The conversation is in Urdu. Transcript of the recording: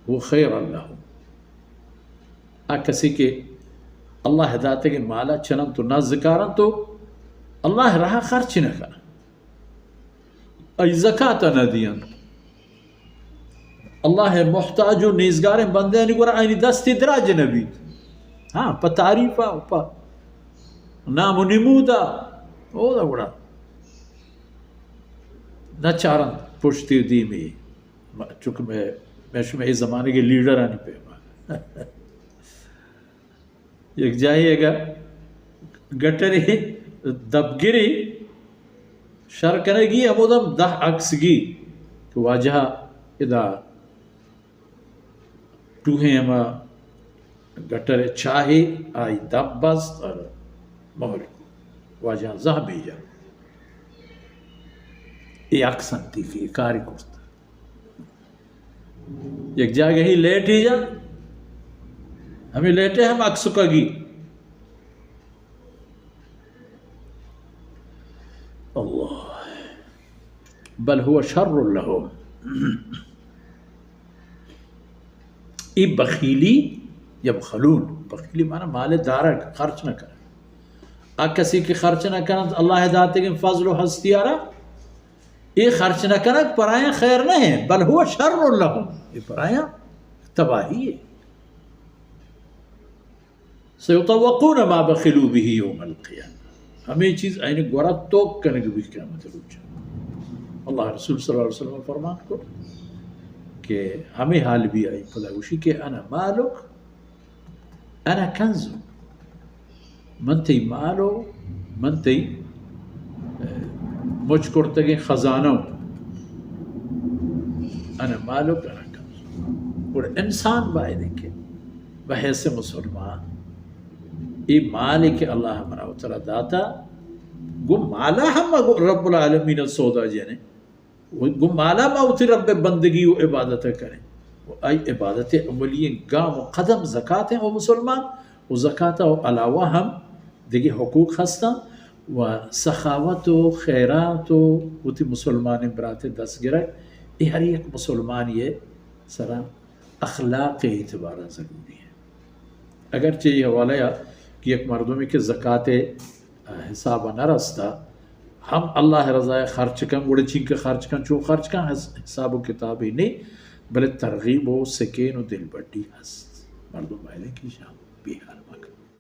وہ خیر اللہ کسی کے اللہ ہدایت کے مالا چنن تو نہ ذکارن تو اللہ رہا خرچ نہ کر ای زکاة نہ دین اللہ محتاج و نیزگار بندے نہیں گورا اینی دستی دراج نبی ہاں پا تعریفہ پا نام و نمودہ او دا گورا نہ چارن پشتی دی میں چونکہ میں شما اس زمانے کے لیڈر آنی پہ ایک جائیے گا گٹری دبگری شرکنگی امودم 10 عکسگی کہ واجہ ادا ٹوہیں اما گٹر چاہی آئی دب بست اور محل کو واجہ زہ بیجا یہ اکسن تھی کہ کاری کرتا ایک جگہ ہی لیٹ ہی جا ہمیں لیٹے ہم اکسو کگی اللہ بل هو شر لهم ای بخیلی یا بخلون بخیلی معنی مال دارک خرچ نہ کرے کسی کی خرچ نہ کرنا اللہ ہدایت کے فضل و ہستی آرہ یہ خرچ نہ کرنا پرایاں خیر نہیں بل هو شر لهم یہ پرایاں تباہی ہے سیطوقون ما بخلوا به یوم القیامہ ہمیں چیز آئین گورا توک کرنے کی بھی قیامت روچا اللہ رسول صلی اللہ علیہ وسلم فرمان کو کہ ہمیں حال بھی آئی پلاوشی کہ انا مالک انا کنزو من تی مالو من تی مجھ کرتگی خزانوں انا مالک انا کنزو اور انسان بائی دیکھے بحیث مسلمان یہ مالک اللہ ہمارا اترا داتا گو مالا ہم رب العالمین سودا جانے گو مالا ما اتر رب بندگی و عبادت کریں ای عبادت عملی گام و قدم زکاة ہیں وہ مسلمان و زکاة و علاوہ ہم دیکھیں حقوق ہستا و سخاوت و خیرات و تی مسلمان برات دست گرے یہ ہر ایک مسلمان یہ سرا اخلاق اعتبارہ ضروری ہے اگرچہ یہ حوالہ یا کہ ایک مردمی کے زکاة حساب نہ رستا ہم اللہ رضا خرچ کن گوڑے چین کے خرچ کن چون خرچ کن حساب و کتابی نہیں بلے ترغیب و سکین و دل بڑی ہست مردم آئے کی شام بیحال